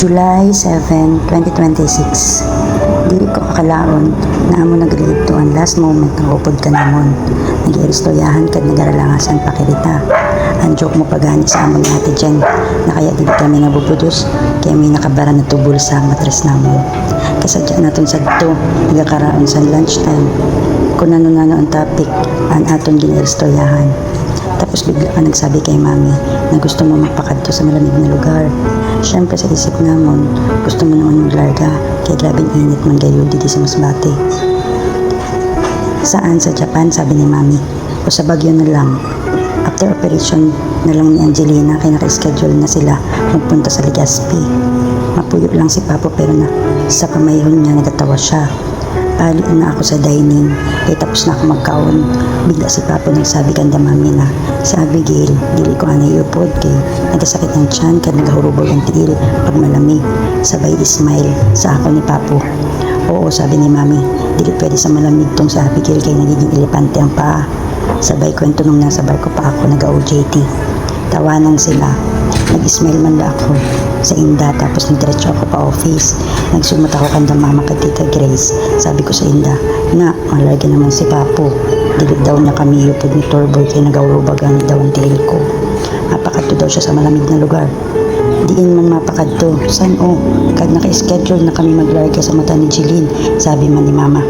July 7, 2026. Dili ko akalaon na amo nag-read to ang last moment ng upod ka namon. Nag-iristoryahan kad nagaralangasan pa kirita. Ang joke mo pagani sa amon ni Ate Jen na kaya dili kami nabubudos kaya may nakabara na tubol sa matres namon. Kasadya naton sadto nagakaraon sa lunchtime. Kung ano-ano ang topic ang aton giniristoryahan. Tapos bigla ka nagsabi kay mami na gusto mo magpakadto sa malamig na lugar. Siyempre sa isip namon, gusto mo naman maglarga kaya grabing init man gayon dito sa Masbate. Saan? Sa Japan? Sabi ni mami. O sa Baguio na lang. After operation na lang ni Angelina kaya naka-schedule na sila magpunta sa Legazpi. Mapuyo lang si Papo pero na sa pamayhon niya nagatawa siya. Pali na ako sa dining, tapos na ako magkaon. Bigla si Papo nagsabi kanda mami na, si Abigail, dili ko anay upod kay nagkasakit ng tiyan kaya naghurubog ang tiil pag malamig. Sabay ismile sa ako ni Papo. Oo, sabi ni mami, dili pwede sa malamig tong si Abigail kay nagiging elepante ang paa. Sabay kwento nung nasa barko pa ako nag-OJT. Tawanan sila. Nag-smile man la ako sa Inda tapos nagdiretso ako pa office. Nagsumat ako kanda mama kay Tita Grace. Sabi ko sa Inda, na malarga naman si Papo. Dilig daw niya kami upod ni Torboy kaya nagawrubagan daw ang tiil ko. Mapakadto daw siya sa malamig na lugar. Diin man mapakadto. San o? Kad naka-schedule na kami maglarga sa mata ni Jeline. Sabi man ni mama.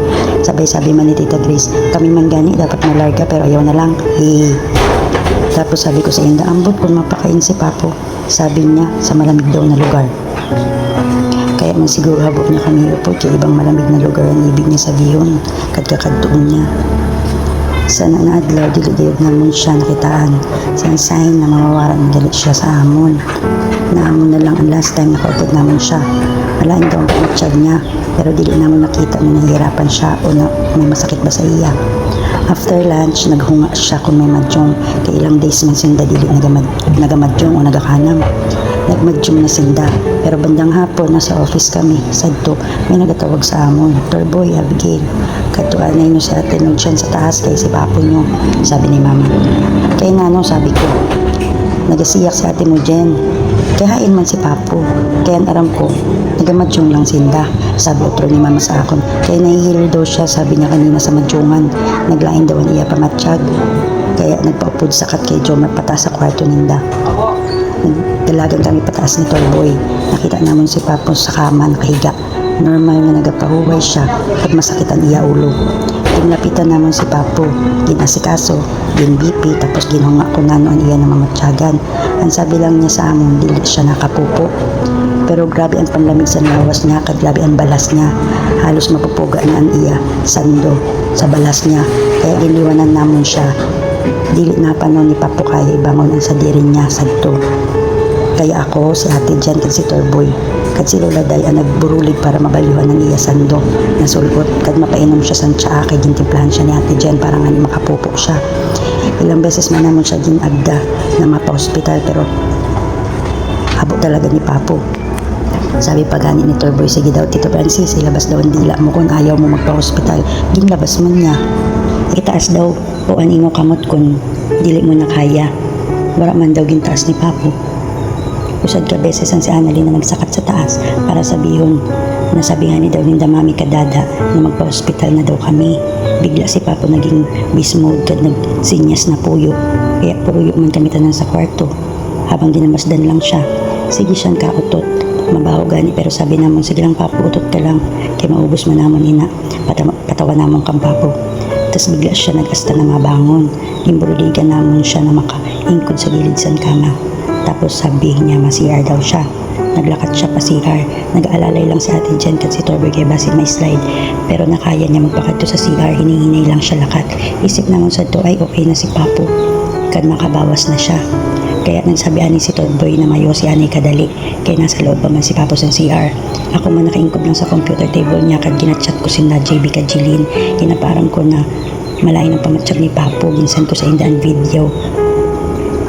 Sabay-sabi man ni Tita Grace, kami man gani dapat malarga pero ayaw na lang. Hey. Tapos sabi ko sa Inda, ambot kung mapakain si Papo. Sabi niya, sa malamig daw na lugar. Kaya man siguro habok niya kami upod kaya ibang malamig na lugar ang ibig niya sabihin. Kadkakadtuon niya. Sana na adlaw, diligayog namon siya nakitaan. Sa sign na mawawaran ng galit siya sa amon. Naamon na lang ang last time nakaupod namon siya. Alain daw ang pangitsag niya. Pero dili namon nakita na nahihirapan siya o na may masakit ba sa iya. After lunch, naghunga siya kung may madyong. Kaya ilang days man sinda dili nagamadyong o nagakanam. Nagmadyong na sinda. Pero bandang hapon, nasa office kami. Sadto, may nagatawag sa amon. Torboy, Abigail. Katuanay nyo sa tinog siya sa taas kay si Papo nyo. Sabi ni mama. Kaya nga sabi ko. Nagasiyak si ate mo, Jen. Kaya hain man si Papo. Kaya aram ko, nagamadyong lang sinda. Sabi otro ni mama sa akon. Kaya nahihilo daw siya, sabi niya kanina sa madyungan. Naglain daw niya pamatsyag. Kaya nagpaupod sakat kay Jomar pataas sa kwarto ninda. Nagdalagan kami pataas ni Torboy. Nakita naman si Papo sa kama nakahiga. Normal na nagapahuway siya at masakit ang iya ulo. Tinglapitan naman si Papo. Ginasikaso, BP, tapos ginunga ko na noon iya na mamatsyagan. Ang sabi lang niya sa amon, dili siya nakapupo. Pero grabe ang panlamig sa lawas niya, grabe ang balas niya. Halos mapupuga na ang iya, sando, sa balas niya. Kaya iliwanan namon siya. Dili na pa noon ni Papo kaya ibangon ang sadirin niya, sadto. Kaya ako, si Ate Jen, at si Torboy. Kad si Lola Day ang nagburulig para mabalyuhan ng iya sando. Nasulgot, kad mapainom siya sa tsaa kay gintimplahan siya ni Ate Jen para nga ni makapupok siya. Ilang beses man naman siya ginagda na mapa-hospital pero habo talaga ni Papo. Sabi pa gani ni Torboy, sige daw Tito Francis, ilabas daw ang dila mo kung ayaw mo magpa-hospital. Ginlabas man niya. Itaas daw o animo kamot kung dili mo na kaya. Wala man daw gintaas ni Papo. Usad ka beses ang si Annalyn na nagsakat sa taas para sabihon na sabihan ni daw ninda mami kadada na magpa-hospital na daw kami. Bigla si Papo naging beast mode kad nagsinyas na puyo. Kaya puruyo man kami tanan sa kwarto. Habang ginamasdan lang siya. Sige siyang kautot. Mabaho gani pero sabi namon sige lang Papo utot ka lang. Kaya maubos man namon ina. Patawa namon kang Papo. Tapos bigla siya nag-asta na mabangon. Imburuligan namon siya na makaingkod sa gilid sa kama. Tapos sabihin niya ma-CR daw siya. Naglakad siya pa CR. Nag-aalalay lang si Ate Jen at si Torboy kay basin may slide. Pero nakaya niya magpakadto sa CR. Hinihinay lang siya lakat. Isip naman sa to ay okay na si Papo. Kad makabawas na siya. Kaya nagsabi ani si Torboy na mayo si Anay kadali. Kaya nasa loob pa man si Papo sa CR. Ako man nakaingkob lang sa computer table niya kad ginachat ko si JB ka Jeline. Kinaparang ko na malayo ng pamatsyag ni Papo. Ginsan ko sa indaan video.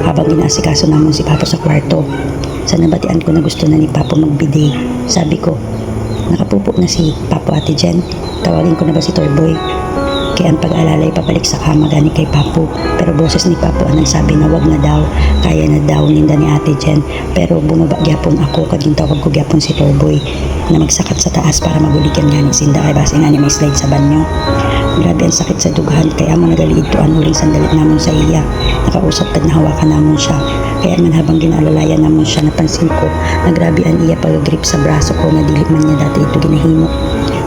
Habang ginasikaso naman si Papo sa kwarto. Sa nabatian ko na gusto na ni Papo magbide. Sabi ko, nakapupo na si Papo Ate Jen. Tawagin ko na ba si Torboy? Kaya ang pag-aalalay pabalik sa kama gani kay Papo. Pero boses ni Papo ang nagsabi na wag na daw, kaya na daw ninda ni Ate Jen. Pero bumaba gyapon ako kaging tawag ko gyapon si Torboy na magsakat sa taas para magulikan gani sinda kay base nga ni may slide sa banyo. Grabe ang sakit sa dughan kaya mo nagaliid to ang uling sandalit namon sa iya. Nakausap kad nahawakan namon siya. Kaya man habang ginaalalayan namon siya napansin ko na grabe ang iya pag-grip sa braso ko na dili man niya dati ito ginahimo.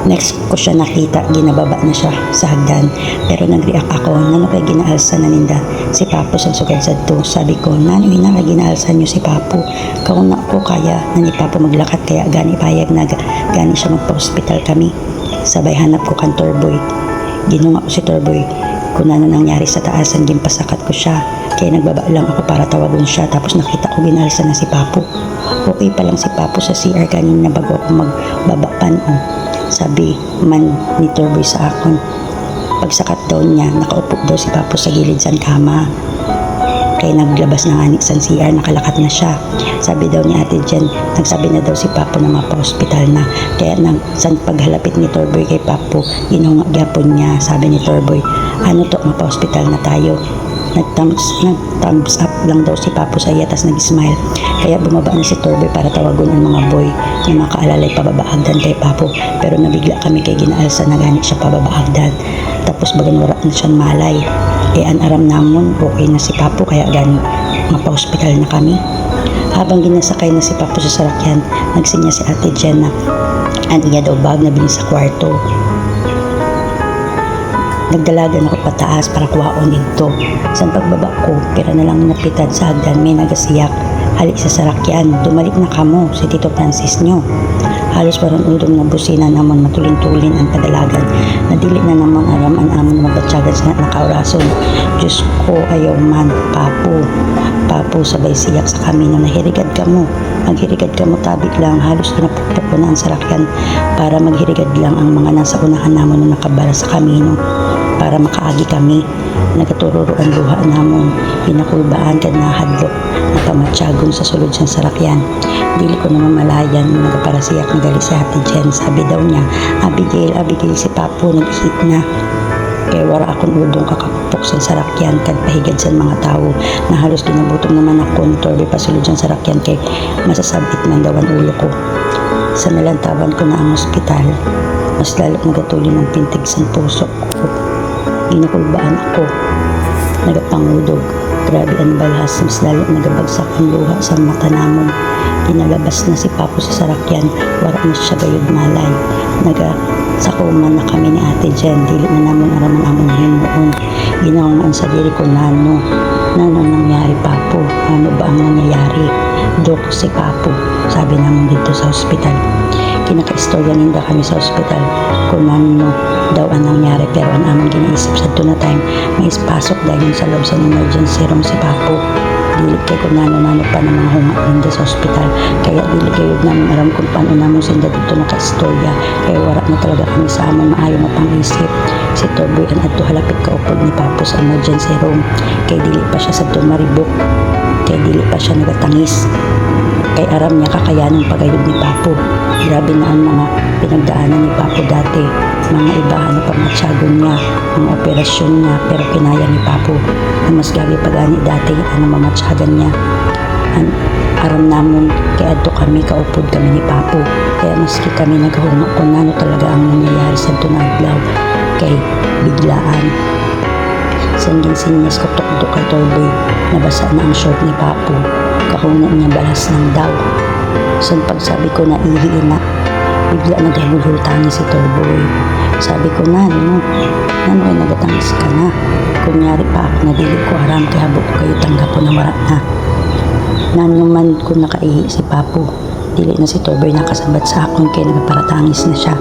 Next ko siya nakita, ginababa na siya sa hagdan. Pero nag-react ako, nano kay ginaalsa na ninda si Papo sa sugad sa to. Sabi ko, nano ina kay ginaalsa niyo si Papo. Kauna ko kaya na ni Papo maglakat kaya gani payag na gani siya magpa-hospital kami. Sabay hanap ko kan Torboy. Ginunga ko si Torboy kung ano nangyari sa taasan, gimpasakat ko siya. Kaya nagbaba lang ako para tawagon siya. Tapos nakita ko ginaalsa na si Papo. Okay pa lang si Papo sa CR kanina bago ako magbabapan. Sabi man ni Torboy sa akon. Pagsakat daw niya, nakaupo daw si Papo sa gilid sa kama. Kaya naglabas na nga ni San CR, nakalakat na siya. Sabi daw ni Ate Jen, nagsabi na daw si Papo na mapa-hospital na. Kaya nang san paghalapit ni Torboy kay Papo, ginunga gyapon niya. Sabi ni Torboy, ano to, mapa-hospital na tayo. Nag-thumbs up lang daw si Papo sa iya, tas nag-smile. Kaya bumaba na si Torboy para tawagon ang mga boy na makaalalay pababaagdan kay Papo. Pero nabigla kami kay ginaalsa na ganit siya pababaagdan. Tapos bagan wala na siyang malay. An aram namon okay na si Papo kaya gani mapa-hospital na kami. Habang ginasakay na si Papo sa sarakyan, nagsinya si Ate Jen na ang iya daw bag na bili sa kwarto. Nagdalagan ako pataas para kuhaon dito. Sa pagbaba ko, pera na lang napitan sa hagdan, may nagasiyak. Halik sa sarakyan, dumalik na kamo si Tito Francis nyo. Halos parang udong na busina namon matulin-tulin ang padalagan. Nadili na namon aram ang amon mabatsagan sa nakaurason. Diyos ko, ayaw man, Papo. Papo, sabay siyak sa kami na nahirigad ka mo. Maghirigad ka mo tabik lang, halos kinapukpok ko na ang sarakyan para maghirigad lang ang mga nasa unahan namon na nakabara sa kamino. Para makaagi kami, nagatuturo ang luha namon, pinakulbaan kad na hadlok na pamatsagon sa sulod sa sarakyan. Dili ko naman malayan, nagaparasiyak ng gali si Ate Jen. Sabi daw niya, Abigail si Papo, nag-hit na. Kaya wala akong udong kakapupok sa sarakyan kad pahigad sa mga tao na halos ginabutom naman ako ng Torboy pasulod sa sarakyan kay masasabit man daw ang ulo ko. Sa nalantaban ko na ang ospital, mas lalo nagatuli ng pintig sa puso ko. Ginakulbaan ako, nagapangudog, grabe ang balhas, mas lalo nagabagsak ang luha sa mata namon. Pinalabas na si Papo sa sarakyan, wala na siya gayud malay. Nagasakuman na kami ni Ate Jen, dili na naman araman amon himuon. Ginawangan sa diri ko, nano nangyari Papo, ano ba ang nangyayari? Dok, si Papo, sabi naman dito sa ospital. Kinaka-istorya ninda kami sa ospital kung ano daw ang nangyari, pero ang amang ginaisip sa doon na time may pasok dahil sa loob sa emergency room si Papo. Dili kay kung nano pa na mga hunga ninda sa ospital, kaya dili kayo namin alam kung paano namon sinda dito naka-istorya. Kaya wala na talaga kami sa amon maayo mapang-isip. Si Torboy ang adto halapit kaupod ni Papo sa emergency room, kay dili pa siya sa maribok, kay dili pa siya nagatangis. Kay aram niya kakayanin pagayod ni Papo. Grabe na ang mga pinagdaanan ni Papo dati. Mga iba na pamatsagon niya, mga operasyon niya, pero kinaya ni Papo. Ang mas gabi pagani dati, ang mamatsyagan niya. Ang aram namon, kaya adto kami, kaupod kami ni Papo. Kaya maski kami naghunga kung ano talaga ang nangyayari sa tunadlaw. Kay biglaan. Singging-sinyas ko tukdo kay Torboy, nabasa na ang short ni Papo. Kahuna niya balas ng daw. So pagsabi ko na ihiin na, bigla naghulhultangi si Torboy. Sabi ko na, ano ay nagatangis ka na. Kunyari pa ako na dili ko haram kaya habok ko kayo tanggap ko na wala na. Nano man ko nakaihi si Papo, dili na si Torboy nakasabat sa akon kaya nagaparatangis na siya.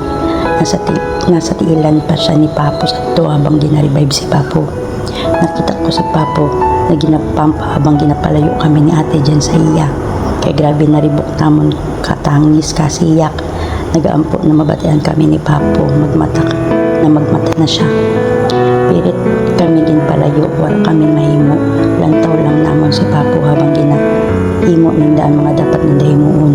Nasa tiilan pa siya ni Papo sa to habang ginarivive si Papo. Nakita ko si Papo na ginapamp habang ginapalayo kami ni Ate Jen sa iya. Kaya grabe na ribok namon katangis kasiyak. Nagaampo na mabatian kami ni Papo, magmata na siya. Pirit kami ginpalayo, wala kami mahimo. Lantaw lang namon si Papo habang ginahimo ninda ang mga dapat ninda himuon.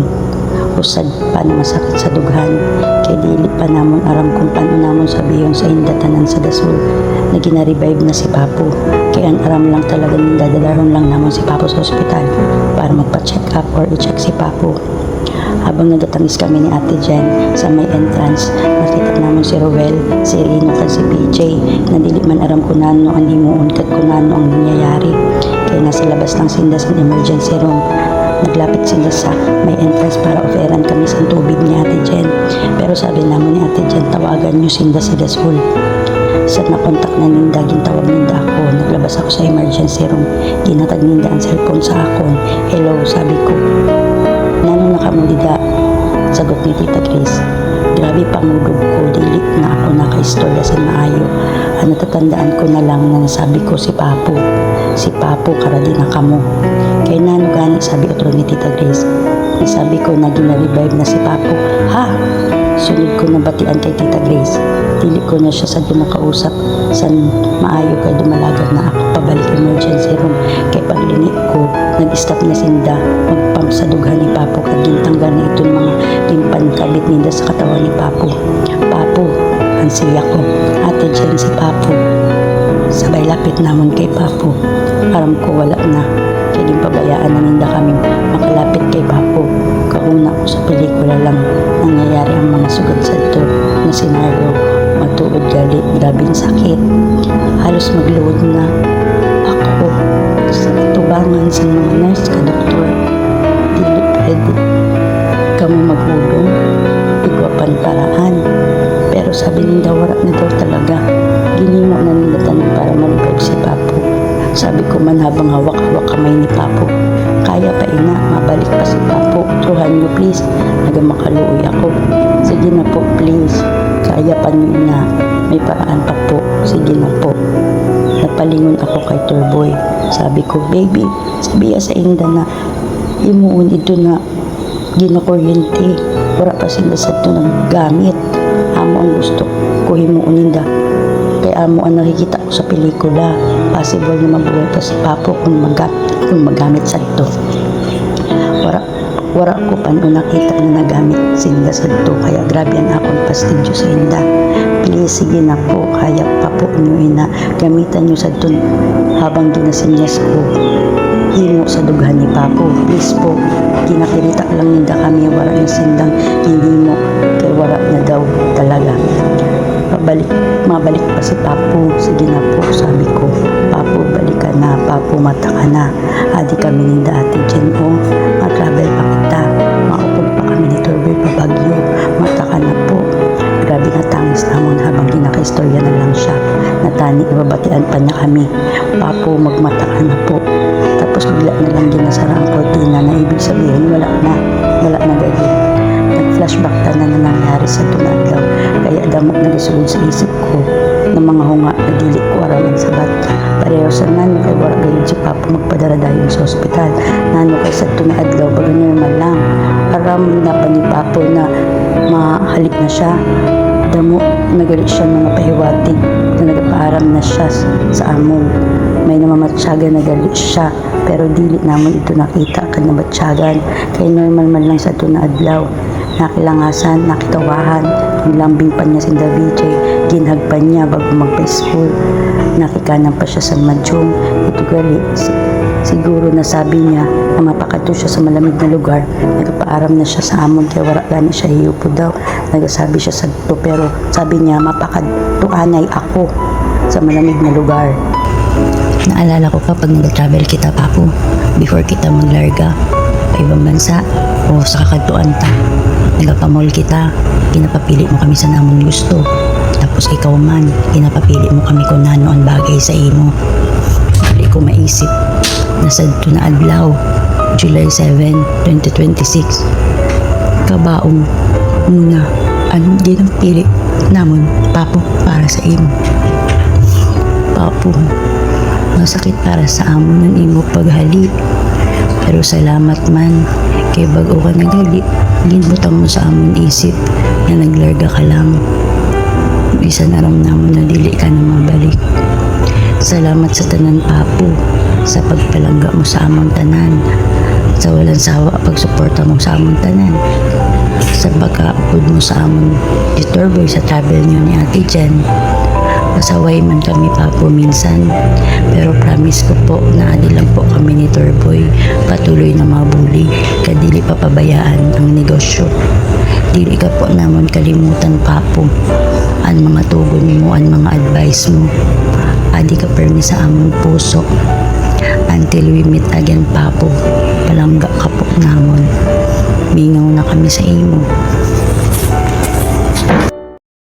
tapos sad pa na masakit sa dughan kay dili pa namon aram kung paano namon sabiyon sa inda tanan sa dasol na gina-revive na si Papo. Kaya ang aram lang talaga ninda dadaron lang namon si Papo sa ospital para magpa-check up or i-check si Papo. Habang nagatangis kami ni Ate Jen sa may entrance, nakita naman si Rowel, si Rino, at si PJ na dili man aram ko nano ang himuon kat ko nano ang nangyayari. Kaya nasa labas lang sinda sa emergency room. Naglapit sila sa may entrance para offeran kami sa tubig ni Ate Jen. Pero sabi naman ni Ate Jen, tawagan nyo sinda sa Dasol. Sa nakontak na ninda, gintawag ninda ako. Naglabas ako sa emergency room. Ginatag ninda ang cellphone sa akon. Hello, sabi ko. Nano nakamulida, sagot ni Tita Grace. Grabe pangudog ko, dili na ako nakaistorya sa maayo. Ang natatandaan ko na lang na nasabi ko si Papo. Si Papo, karadi na kamo. Kaya nano gani, sabi otro ni Tita Grace. Nasabi ko na gina-revive na si Papo. Ha? Sunod ko na batian kay Tita Grace. Dili ko na siya sa nakausap sa maayo kay dumalagad na ako pabalik emergency room. Kay paglinik ko, nag-stop na sinda magpump sa dughan ni Papo kag gintanggal na itong mga limpan kabit ninda sa katawan ni Papo. Papo, ang siya ko. Ate Jen si Papo. Sabay lapit namon kay Papo. Aram ko wala na. Kaya din pabayaan na ninda kami makalapit kay Papo. Kauna ko sa pelikula lang nangyayari ang mga sugod sa ito na senaryo. Matuod gali, grabing sakit. Halos magluod na ako sa tubangan sa mga nurse ka doktor. Dili pwede kamo maghulong, igwapan paraan. Pero sabi ninda wala na daw talaga. Ginimo na ninda tanan para ma-revive si Papo. Sabi ko man habang hawak-hawak kamay ni Papo, kaya pa ina, mabalik pa si Papo. Truhan niyo please, nagamakaluoy ako. Sige na po please, kaya pa niyo ina, may paraan pa po. Sige na po. Napalingon ako kay Turboy. Sabi ko, baby, sabiya sa inda na imuon ito na ginakuryente. Wala pa sila sa ito naggamit. Amo ang gusto ko himuon inda. Kaya amo ang nakikita ko sa pelikula. Possible na mabuhay pa si Papo kung magamit sa ito. Wara ko pa no nakita na nagamit sinda sa ito. Kaya grabe ang akong pastidyo sa inda. Please, sige na po. Kaya pa po nyo ina. Gamitan nyo sa ito habang ginasinyas ko. Himo sa dughan ni Papo. Please po. Kinakirita lang ninda kami. Wara na sindang hindi mo. Kaya wara na daw talaga. Mabalik pa si Papo. Sige na po, sabi ko. Papo, balik ka na. Papo, mata ka na. Adi kami ni Ate Jen, o. Mag-travel pa kita. Maupog pa kami ni Turboy pa Bagyo. Mata ka na po. Grabe na tangis namon habang ginaka-istorya na lang siya. Natani, ibabatian pa niya kami. Papo, magmata ka na po. Tapos bigla na lang ginasara ang kortina na ibig sabihin wala na gagawin. Nag-flashback na nangyari sa tunadlaw. Kaya damok na gisugod sa isip ko ng mga hunga na dili ko arawan sa bata. Pareho sa nano kay wala gayon si Papo magpadara dayon sa ospital. Nano kay sa tunadlaw baga normal lang. Aram na pa ni Papo na mahalik na siya. Damo nagalit siya mga pahiwatig na nagpaaram na siya sa amon. May namamatsyaga na galit siya pero dili namon ito nakita kad namatsyagan. Kay normal man lang sa tunadlaw. Nakilangasan, nakitawahan, ang lambing pa niya si Daviche, ginhagpan niya bago magpa-school. Nakikanan pa siya sa madyong, ito gali. Siguro nasabi niya na mapakato siya sa malamig na lugar, nagpaaram na siya sa amon kaya wala gani siya hiupo daw. Nagasabi siya sa ito pero sabi niya mapakatuanay ako sa malamig na lugar. Naalala ko kapag nag-travel kita, Papo, before kita maglarga pa ibang bansa o sa kakatuan ta. Nagapamol kita, kinapapili mo kami sa namon gusto. Tapos ikaw man, kinapapili mo kami kung nano ang bagay sa imo. Hindi ko maisip na sa ito na adlaw, July 7, 2026. Kabaong muna, anong ginapili namon, Papo, para sa imo. Papo, masakit para sa amon ng imo paghali. Pero salamat man, kay bago ka nagali, ginbutang mo sa amon isip na naglarga ka lang. Isa na ram namon na dili ka na mabalik. Salamat sa tanan, Papo, sa pagpalangga mo sa amon tanan, sa walang sawa pagsuporta mo sa amon tanan. sa pagkaupod mo sa amon ni Torboy sa travel niyo ni Ate Jen. Pasaway man kami Papo minsan, pero promise ko po na adi lang po kami ni Torboy patuloy na mabuli kadili papabayaan ang negosyo. Dili ka po namon kalimutan Papo ang mga tugon mo, ang mga advice mo. Adi ka permi sa amon puso. Until we meet again Papo, palangga ka po namon. Mingaw na kami sa imo.